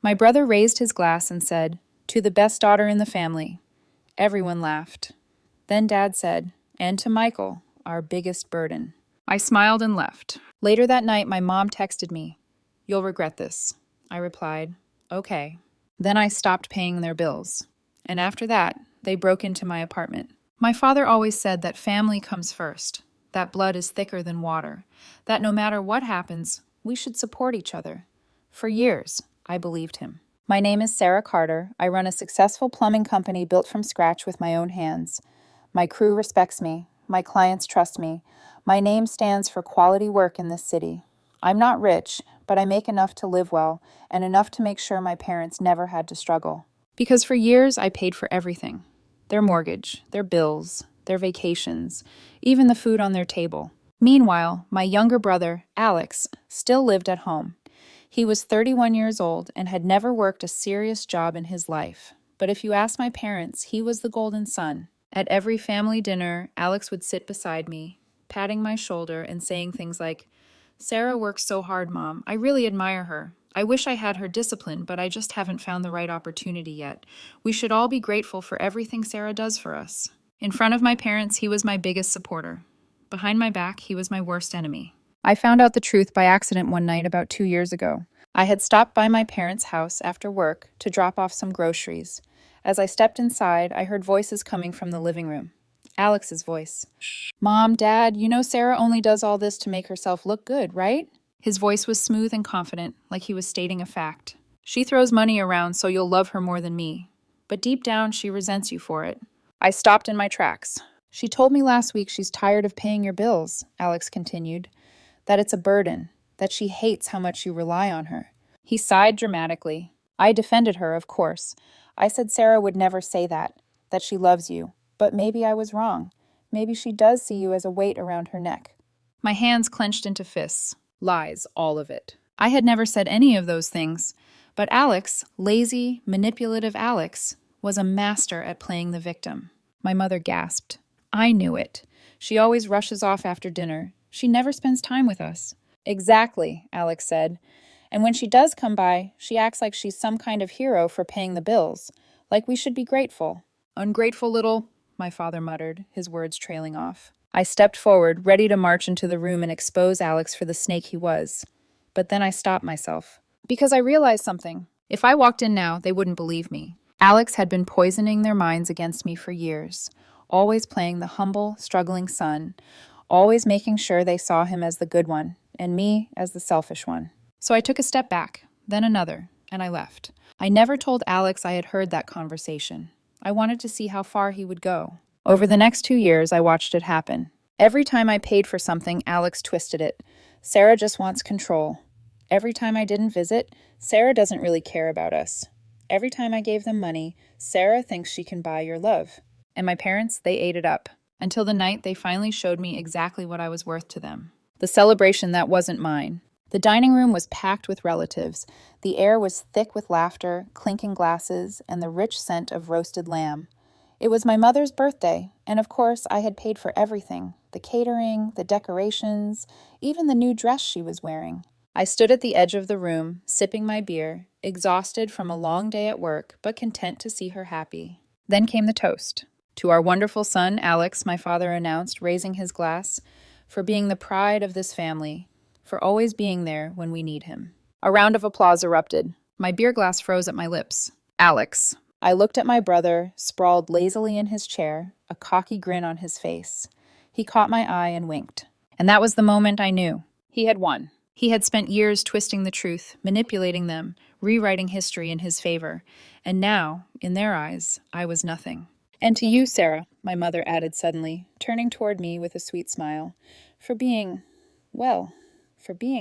My brother raised his glass and said, "To the best daughter in the family." Everyone laughed. Then Dad said, "And to Michael, our biggest burden." I smiled and left. Later that night, my mom texted me, "You'll regret this." I replied, "Okay." Then I stopped paying their bills. And after that, they broke into my apartment. My father always said that family comes first, that blood is thicker than water, that no matter what happens, we should support each other. For years, I believed him. My name is Sarah Carter. I run a successful plumbing company built from scratch with my own hands. My crew respects me. My clients trust me. My name stands for quality work in this city. I'm not rich, but I make enough to live well and enough to make sure my parents never had to struggle. Because for years, I paid for everything. Their mortgage, their bills, their vacations, even the food on their table. Meanwhile, my younger brother, Alex, still lived at home. He was 31 years old and had never worked a serious job in his life. But if you ask my parents, he was the golden son. At every family dinner, Alex would sit beside me, patting my shoulder and saying things like, "Sarah works so hard, Mom. I really admire her. I wish I had her discipline, but I just haven't found the right opportunity yet. We should all be grateful for everything Sarah does for us." In front of my parents, he was my biggest supporter. Behind my back, he was my worst enemy. I found out the truth by accident one night about 2 years ago. I had stopped by my parents' house after work to drop off some groceries. As I stepped inside, I heard voices coming from the living room. Alex's voice. "Mom, Dad, you know Sarah only does all this to make herself look good, right?" His voice was smooth and confident, like he was stating a fact. "She throws money around so you'll love her more than me. But deep down, she resents you for it." I stopped in my tracks. "She told me last week she's tired of paying your bills," Alex continued. "That it's a burden, that she hates how much you rely on her." He sighed dramatically. I defended her, of course. I said Sarah would never say that she loves you. But maybe I was wrong. Maybe she does see you as a weight around her neck. My hands clenched into fists. Lies, all of it. I had never said any of those things. But Alex, lazy, manipulative Alex, was a master at playing the victim. My mother gasped. "I knew it. She always rushes off after dinner. She never spends time with us." "Exactly," Alex said. "And when she does come by, she acts like she's some kind of hero for paying the bills. Like we should be grateful." "Ungrateful little," my father muttered, his words trailing off. I stepped forward, ready to march into the room and expose Alex for the snake he was. But then I stopped myself. Because I realized something. If I walked in now, they wouldn't believe me. Alex had been poisoning their minds against me for years, always playing the humble, struggling son, always making sure they saw him as the good one, and me as the selfish one. So I took a step back, then another, and I left. I never told Alex I had heard that conversation. I wanted to see how far he would go. Over the next 2 years, I watched it happen. Every time I paid for something, Alex twisted it. Sarah just wants control. Every time I didn't visit, Sarah doesn't really care about us. Every time I gave them money, Sarah thinks she can buy your love. And my parents, they ate it up. Until the night they finally showed me exactly what I was worth to them. The celebration that wasn't mine. The dining room was packed with relatives. The air was thick with laughter, clinking glasses, and the rich scent of roasted lamb. It was my mother's birthday, and of course I had paid for everything. The catering, the decorations, even the new dress she was wearing. I stood at the edge of the room, sipping my beer, exhausted from a long day at work, but content to see her happy. Then came the toast. "To our wonderful son, Alex," my father announced, raising his glass, "for being the pride of this family, for always being there when we need him." A round of applause erupted. My beer glass froze at my lips. "Alex." I looked at my brother, sprawled lazily in his chair, a cocky grin on his face. He caught my eye and winked. And that was the moment I knew. He had won. He had spent years twisting the truth, manipulating them, rewriting history in his favor. And now, in their eyes, I was nothing. "And to you, Sarah," my mother added suddenly, turning toward me with a sweet smile, for being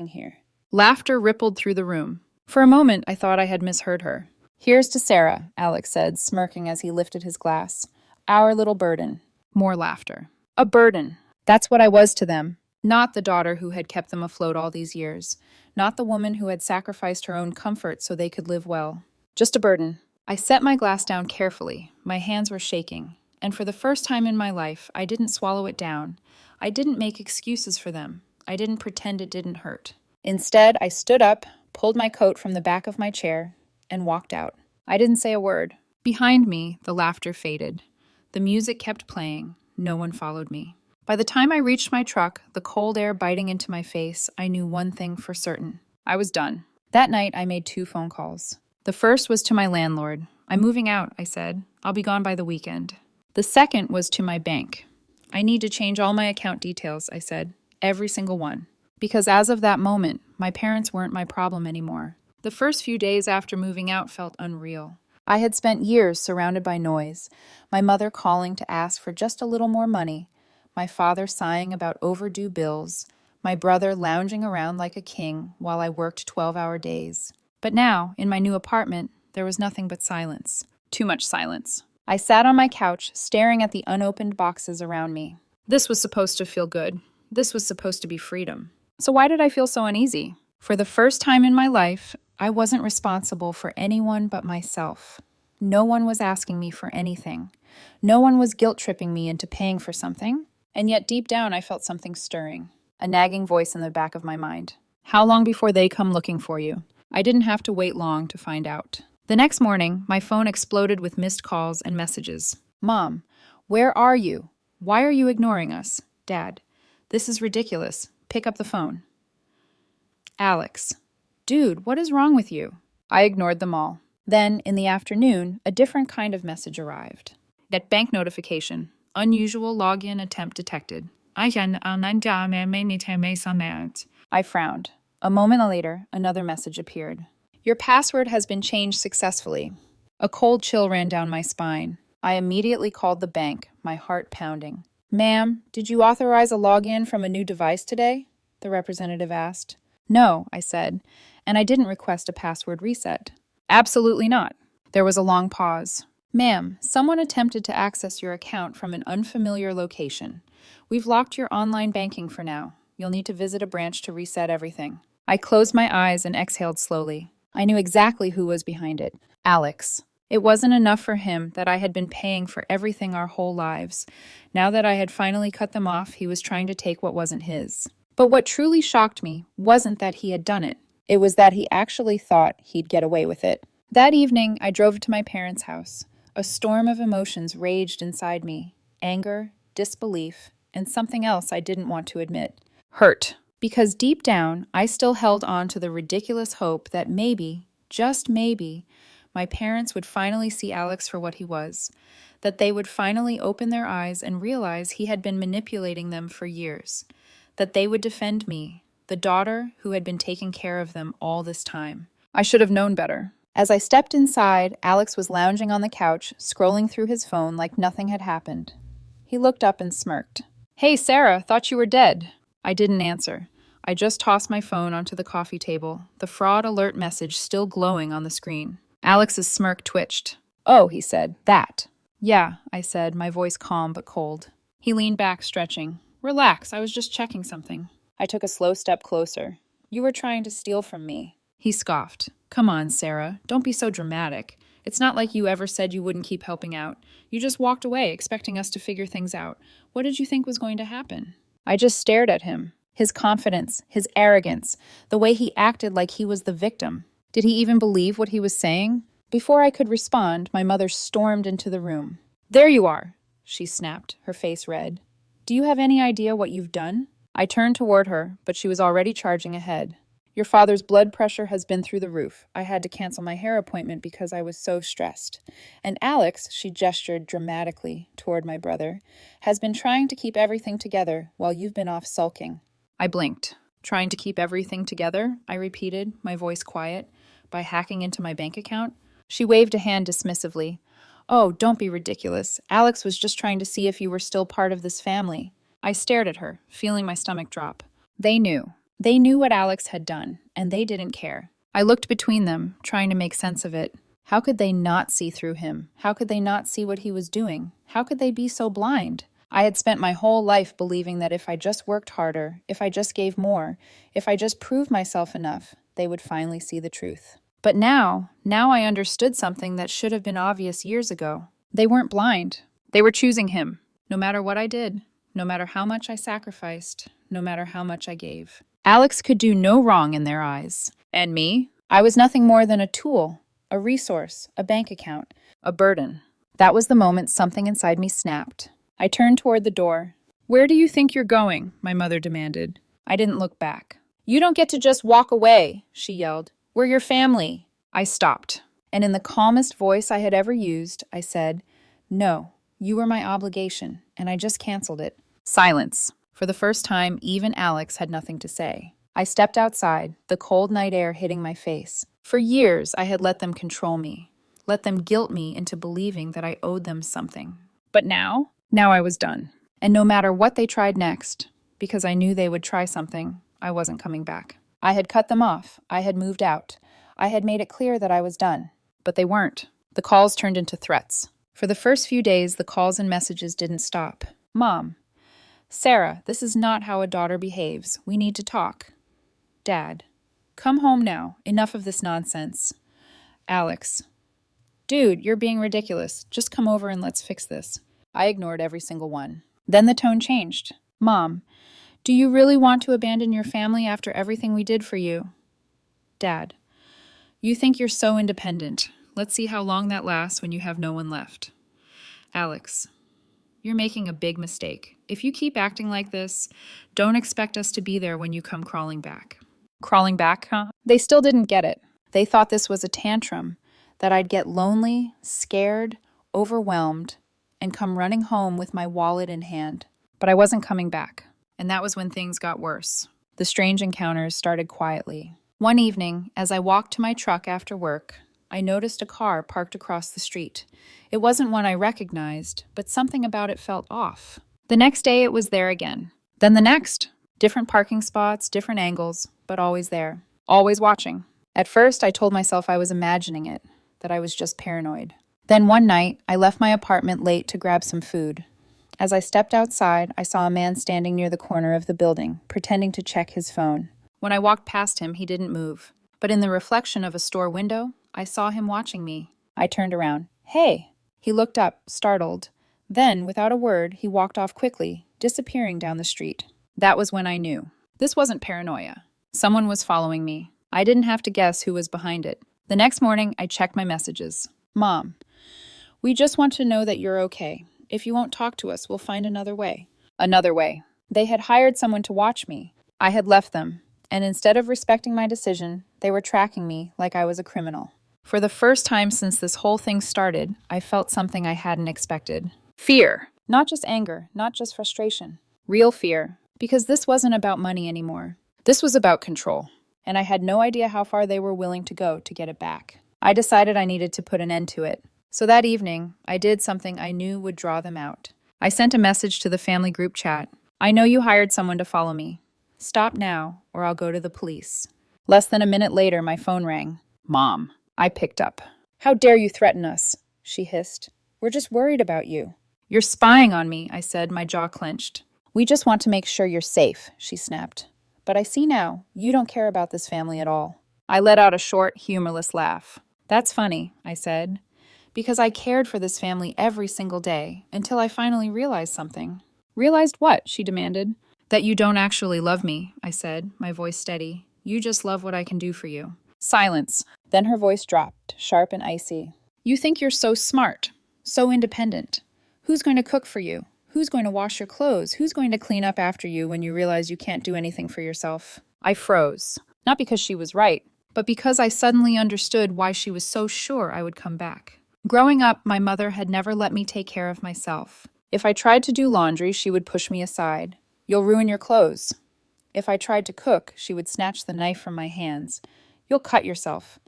here." Laughter rippled through the room. For a moment, I thought I had misheard her. "Here's to Sarah," Alex said, smirking as he lifted his glass. "Our little burden." More laughter. A burden. That's what I was to them. Not the daughter who had kept them afloat all these years. Not the woman who had sacrificed her own comfort so they could live well. Just a burden. I set my glass down carefully. My hands were shaking. And for the first time in my life, I didn't swallow it down. I didn't make excuses for them. I didn't pretend it didn't hurt. Instead, I stood up, pulled my coat from the back of my chair, and walked out. I didn't say a word. Behind me, the laughter faded. The music kept playing. No one followed me. By the time I reached my truck, the cold air biting into my face, I knew one thing for certain. I was done. That night, I made 2 phone calls. The first was to my landlord. "I'm moving out," I said. "I'll be gone by the weekend." The second was to my bank. "I need to change all my account details," I said. "Every single one." Because as of that moment, my parents weren't my problem anymore. The first few days after moving out felt unreal. I had spent years surrounded by noise, my mother calling to ask for just a little more money, my father sighing about overdue bills, my brother lounging around like a king while I worked 12-hour days. But now, in my new apartment, there was nothing but silence. Too much silence. I sat on my couch, staring at the unopened boxes around me. This was supposed to feel good. This was supposed to be freedom. So why did I feel so uneasy? For the first time in my life, I wasn't responsible for anyone but myself. No one was asking me for anything. No one was guilt-tripping me into paying for something. And yet deep down, I felt something stirring. A nagging voice in the back of my mind. How long before they come looking for you? I didn't have to wait long to find out. The next morning, my phone exploded with missed calls and messages. "Mom, where are you? Why are you ignoring us? Dad, this is ridiculous. Pick up the phone." "Alex, dude, what is wrong with you?" I ignored them all. Then, in the afternoon, a different kind of message arrived. That bank notification. Unusual login attempt detected. I frowned. A moment later, another message appeared. "Your password has been changed successfully." A cold chill ran down my spine. I immediately called the bank, my heart pounding. "Ma'am, did you authorize a login from a new device today?" the representative asked. "No," I said, "and I didn't request a password reset." "Absolutely not." There was a long pause. "Ma'am, someone attempted to access your account from an unfamiliar location. We've locked your online banking for now. You'll need to visit a branch to reset everything." I closed my eyes and exhaled slowly. I knew exactly who was behind it. Alex. It wasn't enough for him that I had been paying for everything our whole lives. Now that I had finally cut them off, he was trying to take what wasn't his. But what truly shocked me wasn't that he had done it. It was that he actually thought he'd get away with it. That evening, I drove to my parents' house. A storm of emotions raged inside me. Anger, disbelief, and something else I didn't want to admit. Hurt. Because deep down, I still held on to the ridiculous hope that maybe, just maybe, my parents would finally see Alex for what he was. That they would finally open their eyes and realize he had been manipulating them for years. That they would defend me, the daughter who had been taking care of them all this time. I should have known better. As I stepped inside, Alex was lounging on the couch, scrolling through his phone like nothing had happened. He looked up and smirked. "Hey, Sarah, thought you were dead." I didn't answer. I just tossed my phone onto the coffee table, the fraud alert message still glowing on the screen. Alex's smirk twitched. "Oh," he said, "that." "Yeah," I said, my voice calm but cold. He leaned back, stretching. "Relax, I was just checking something." I took a slow step closer. "You were trying to steal from me." He scoffed. "Come on, Sarah, don't be so dramatic. It's not like you ever said you wouldn't keep helping out. You just walked away, expecting us to figure things out. What did you think was going to happen?" I just stared at him. His confidence, his arrogance, the way he acted like he was the victim. Did he even believe what he was saying? Before I could respond, my mother stormed into the room. "There you are," she snapped, her face red. "Do you have any idea what you've done?" I turned toward her, but she was already charging ahead. "Your father's blood pressure has been through the roof. I had to cancel my hair appointment because I was so stressed. And Alex," she gestured dramatically toward my brother, "has been trying to keep everything together while you've been off sulking." I blinked. "Trying to keep everything together?" I repeated, my voice quiet. "By hacking into my bank account?" She waved a hand dismissively. "Oh, don't be ridiculous. Alex was just trying to see if you were still part of this family." I stared at her, feeling my stomach drop. They knew. They knew what Alex had done, and they didn't care. I looked between them, trying to make sense of it. How could they not see through him? How could they not see what he was doing? How could they be so blind? I had spent my whole life believing that if I just worked harder, if I just gave more, if I just proved myself enough, they would finally see the truth. But now I understood something that should have been obvious years ago. They weren't blind. They were choosing him, no matter what I did, no matter how much I sacrificed, no matter how much I gave. Alex could do no wrong in their eyes. And me? I was nothing more than a tool, a resource, a bank account, a burden. That was the moment something inside me snapped. I turned toward the door. "Where do you think you're going?" my mother demanded. I didn't look back. "You don't get to just walk away," she yelled. "We're your family." I stopped, and in the calmest voice I had ever used, I said, "No, you were my obligation, and I just canceled it." Silence. For the first time, even Alex had nothing to say. I stepped outside, the cold night air hitting my face. For years, I had let them control me, let them guilt me into believing that I owed them something. But now I was done. And no matter what they tried next, because I knew they would try something, I wasn't coming back. I had cut them off. I had moved out. I had made it clear that I was done. But they weren't. The calls turned into threats. For the first few days, the calls and messages didn't stop. "Mom, Sarah, this is not how a daughter behaves. We need to talk." "Dad, come home now. Enough of this nonsense." "Alex, dude, you're being ridiculous. Just come over and let's fix this." I ignored every single one. Then the tone changed. "Mom, do you really want to abandon your family after everything we did for you?" "Dad, you think you're so independent. Let's see how long that lasts when you have no one left." "Alex, you're making a big mistake. If you keep acting like this, don't expect us to be there when you come crawling back." Crawling back, huh? They still didn't get it. They thought this was a tantrum, that I'd get lonely, scared, overwhelmed, and come running home with my wallet in hand. But I wasn't coming back. And that was when things got worse. The strange encounters started quietly. One evening, as I walked to my truck after work, I noticed a car parked across the street. It wasn't one I recognized, but something about it felt off. The next day, it was there again. Then the next. Different parking spots, different angles, but always there. Always watching. At first, I told myself I was imagining it, that I was just paranoid. Then one night, I left my apartment late to grab some food. As I stepped outside, I saw a man standing near the corner of the building, pretending to check his phone. When I walked past him, he didn't move. But in the reflection of a store window, I saw him watching me. I turned around. "Hey!" He looked up, startled. Then, without a word, he walked off quickly, disappearing down the street. That was when I knew. This wasn't paranoia. Someone was following me. I didn't have to guess who was behind it. The next morning, I checked my messages. "Mom, we just want to know that you're okay. If you won't talk to us, we'll find another way." Another way. They had hired someone to watch me. I had left them, and instead of respecting my decision, they were tracking me like I was a criminal. For the first time since this whole thing started, I felt something I hadn't expected. Fear. Not just anger, not just frustration. Real fear. Because this wasn't about money anymore. This was about control. And I had no idea how far they were willing to go to get it back. I decided I needed to put an end to it. So that evening, I did something I knew would draw them out. I sent a message to the family group chat. "I know you hired someone to follow me. Stop now, or I'll go to the police." Less than a minute later, my phone rang. "Mom." I picked up. "How dare you threaten us?" she hissed. "We're just worried about you." "You're spying on me," I said, my jaw clenched. "We just want to make sure you're safe," she snapped. "But I see now, you don't care about this family at all." I let out a short, humorless laugh. "That's funny," I said, "because I cared for this family every single day until I finally realized something." "Realized what?" she demanded. "That you don't actually love me," I said, my voice steady. "You just love what I can do for you." Silence. Then her voice dropped, sharp and icy. "You think you're so smart, so independent. Who's going to cook for you? Who's going to wash your clothes? Who's going to clean up after you when you realize you can't do anything for yourself?" I froze. Not because she was right, but because I suddenly understood why she was so sure I would come back. Growing up, my mother had never let me take care of myself. If I tried to do laundry, she would push me aside. "You'll ruin your clothes." If I tried to cook, she would snatch the knife from my hands. "You'll cut yourself."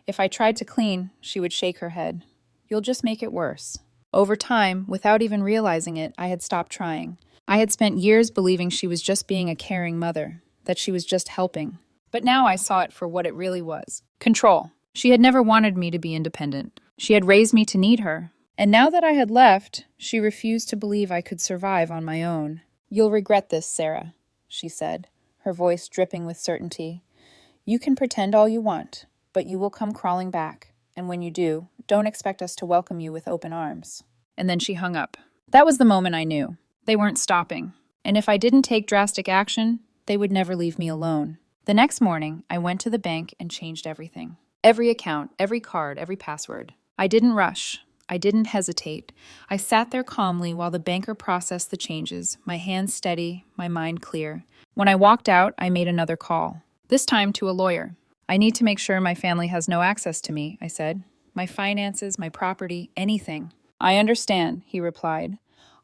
If I tried to clean, she would shake her head. "You'll just make it worse." Over time, without even realizing it, I had stopped trying. I had spent years believing she was just being a caring mother, that she was just helping. But now I saw it for what it really was. Control. She had never wanted me to be independent. She had raised me to need her. And now that I had left, she refused to believe I could survive on my own. "You'll regret this, Sarah," she said, her voice dripping with certainty. "You can pretend all you want, but you will come crawling back. And when you do, don't expect us to welcome you with open arms." And then she hung up. That was the moment I knew. They weren't stopping. And if I didn't take drastic action, they would never leave me alone. The next morning, I went to the bank and changed everything. Every account, every card, every password. I didn't rush. I didn't hesitate. I sat there calmly while the banker processed the changes, my hands steady, my mind clear. When I walked out, I made another call, this time to a lawyer. I need to make sure my family has no access to me, I said. My finances, my property, anything. I understand, he replied.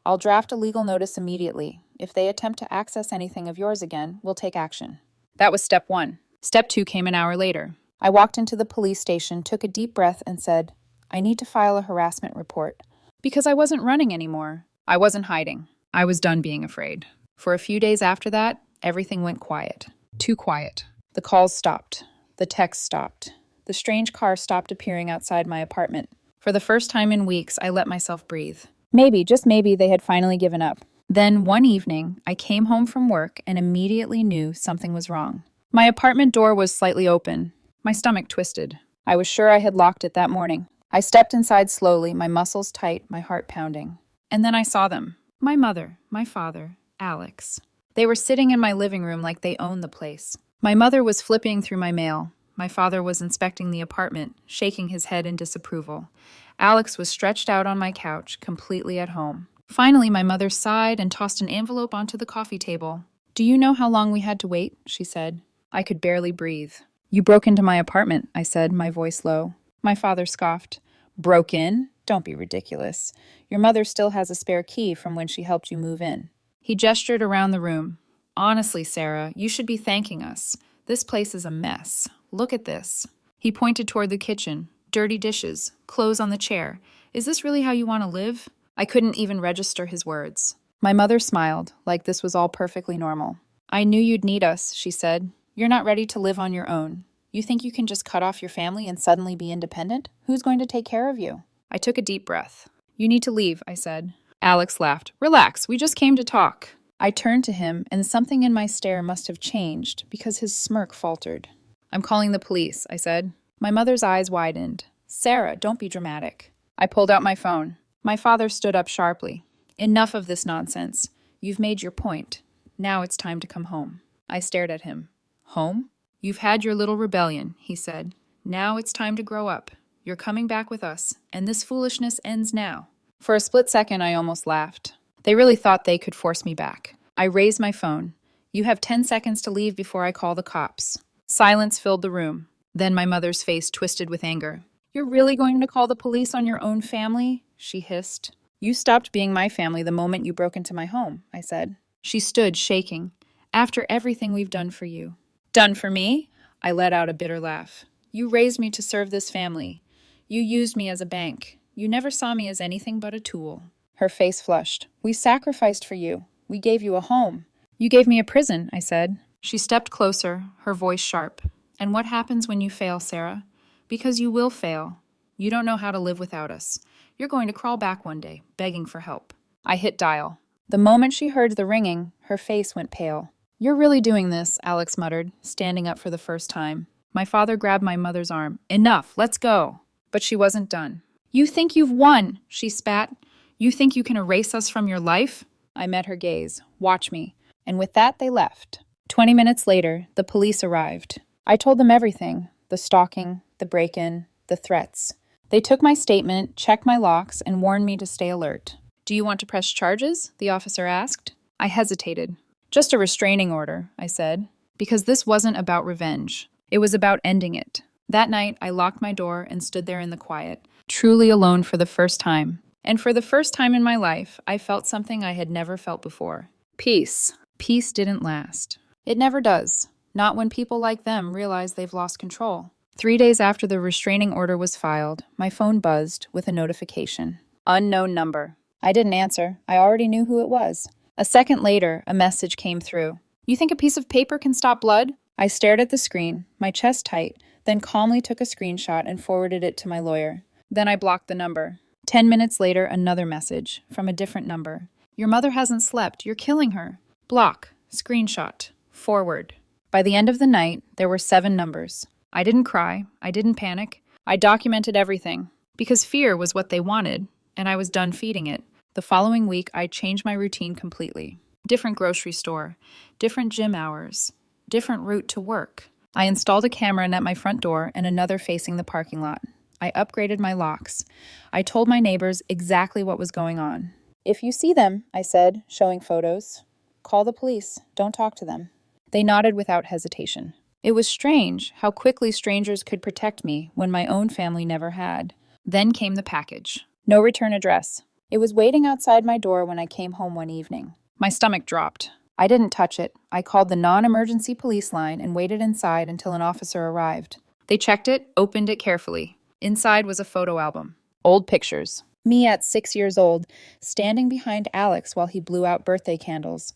I'll draft a legal notice immediately. If they attempt to access anything of yours again, we'll take action. That was step 1. Step 2 came an hour later. I walked into the police station, took a deep breath, and said, I need to file a harassment report. Because I wasn't running anymore. I wasn't hiding. I was done being afraid. For a few days after that, everything went quiet. Too quiet. The calls stopped. The texts stopped. The strange car stopped appearing outside my apartment. For the first time in weeks, I let myself breathe. Maybe, just maybe, they had finally given up. Then, one evening, I came home from work and immediately knew something was wrong. My apartment door was slightly open. My stomach twisted. I was sure I had locked it that morning. I stepped inside slowly, my muscles tight, my heart pounding. And then I saw them. My mother, my father, Alex. They were sitting in my living room like they owned the place. My mother was flipping through my mail. My father was inspecting the apartment, shaking his head in disapproval. Alex was stretched out on my couch, completely at home. Finally, my mother sighed and tossed an envelope onto the coffee table. Do you know how long we had to wait? She said. I could barely breathe. You broke into my apartment, I said, my voice low. My father scoffed. Broke in? Don't be ridiculous. Your mother still has a spare key from when she helped you move in. He gestured around the room. Honestly, Sarah, you should be thanking us. This place is a mess. Look at this. He pointed toward the kitchen. Dirty dishes, clothes on the chair. Is this really how you want to live? I couldn't even register his words. My mother smiled, like this was all perfectly normal. I knew you'd need us, she said. You're not ready to live on your own. You think you can just cut off your family and suddenly be independent? Who's going to take care of you? I took a deep breath. You need to leave, I said. Alex laughed. Relax, we just came to talk. I turned to him, and something in my stare must have changed because his smirk faltered. I'm calling the police, I said. My mother's eyes widened. Sarah, don't be dramatic. I pulled out my phone. My father stood up sharply. Enough of this nonsense. You've made your point. Now it's time to come home. I stared at him. Home? You've had your little rebellion, he said. Now it's time to grow up. You're coming back with us, and this foolishness ends now. For a split second, I almost laughed. They really thought they could force me back. I raised my phone. You have 10 seconds to leave before I call the cops. Silence filled the room. Then my mother's face twisted with anger. You're really going to call the police on your own family? She hissed. You stopped being my family the moment you broke into my home, I said. She stood, shaking. After everything we've done for you. Done for me? I let out a bitter laugh. You raised me to serve this family. You used me as a bank. You never saw me as anything but a tool. Her face flushed. We sacrificed for you. We gave you a home. You gave me a prison, I said. She stepped closer, her voice sharp. And what happens when you fail, Sarah? Because you will fail. You don't know how to live without us. You're going to crawl back one day, begging for help. I hit dial. The moment she heard the ringing, her face went pale. You're really doing this, Alex muttered, standing up for the first time. My father grabbed my mother's arm. Enough, let's go. But she wasn't done. You think you've won, she spat. You think you can erase us from your life? I met her gaze. Watch me. And with that, they left. 20 minutes later, the police arrived. I told them everything. The stalking, the break-in, the threats. They took my statement, checked my locks, and warned me to stay alert. Do you want to press charges? The officer asked. I hesitated. Just a restraining order, I said, because this wasn't about revenge. It was about ending it. That night, I locked my door and stood there in the quiet, truly alone for the first time. And for the first time in my life, I felt something I had never felt before. Peace. Peace didn't last. It never does. Not when people like them realize they've lost control. 3 days after the restraining order was filed, my phone buzzed with a notification. Unknown number. I didn't answer. I already knew who it was. A second later, a message came through. You think a piece of paper can stop blood? I stared at the screen, my chest tight, then calmly took a screenshot and forwarded it to my lawyer. Then I blocked the number. 10 minutes later, another message from a different number. Your mother hasn't slept. You're killing her. Block. Screenshot. Forward. By the end of the night, there were 7 numbers. I didn't cry. I didn't panic. I documented everything. Because fear was what they wanted, and I was done feeding it. The following week, I changed my routine completely. Different grocery store, different gym hours, different route to work. I installed a camera at my front door and another facing the parking lot. I upgraded my locks. I told my neighbors exactly what was going on. "If you see them," I said, showing photos, "call the police. Don't talk to them." They nodded without hesitation. It was strange how quickly strangers could protect me when my own family never had. Then came the package. No return address. It was waiting outside my door when I came home one evening. My stomach dropped. I didn't touch it. I called the non-emergency police line and waited inside until an officer arrived. They checked it, opened it carefully. Inside was a photo album. Old pictures. Me at 6 years old, standing behind Alex while he blew out birthday candles.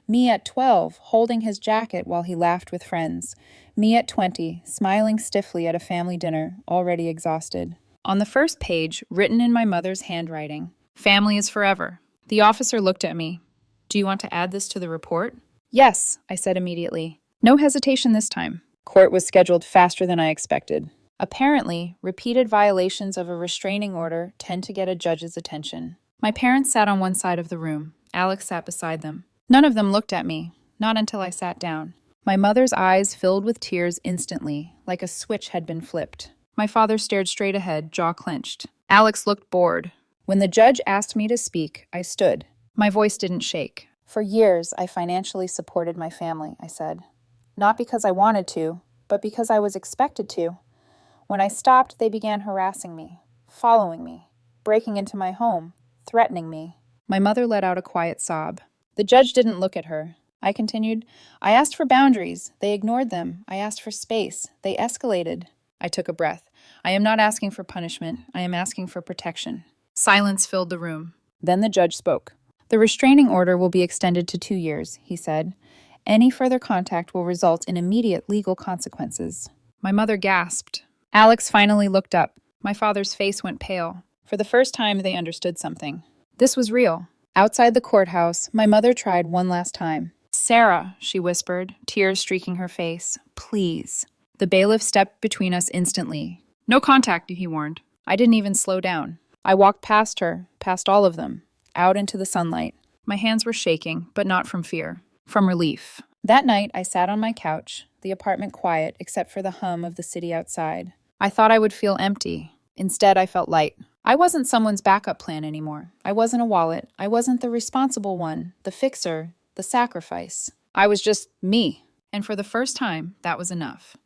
Me at 12, holding his jacket while he laughed with friends. Me at 20, smiling stiffly at a family dinner, already exhausted. On the first page, written in my mother's handwriting, "Family is forever." The officer looked at me. "Do you want to add this to the report?" "Yes," I said immediately. No hesitation this time. Court was scheduled faster than I expected. Apparently, repeated violations of a restraining order tend to get a judge's attention. My parents sat on one side of the room. Alex sat beside them. None of them looked at me, not until I sat down. My mother's eyes filled with tears instantly, like a switch had been flipped. My father stared straight ahead, jaw clenched. Alex looked bored. When the judge asked me to speak, I stood. My voice didn't shake. "For years, I financially supported my family," I said. "Not because I wanted to, but because I was expected to. When I stopped, they began harassing me, following me, breaking into my home, threatening me." My mother let out a quiet sob. The judge didn't look at her. I continued, "I asked for boundaries. They ignored them. I asked for space. They escalated." I took a breath. "I am not asking for punishment. I am asking for protection." Silence filled the room. Then the judge spoke. "The restraining order will be extended to 2 years, he said. "Any further contact will result in immediate legal consequences." My mother gasped. Alex finally looked up. My father's face went pale. For the first time, they understood something. This was real. Outside the courthouse, my mother tried one last time. "Sarah," she whispered, tears streaking her face, "please." The bailiff stepped between us instantly. "No contact," he warned. I didn't even slow down. I walked past her, past all of them, out into the sunlight. My hands were shaking, but not from fear, from relief. That night, I sat on my couch, the apartment quiet except for the hum of the city outside. I thought I would feel empty. Instead, I felt light. I wasn't someone's backup plan anymore. I wasn't a wallet. I wasn't the responsible one, the fixer, the sacrifice. I was just me. And for the first time, that was enough.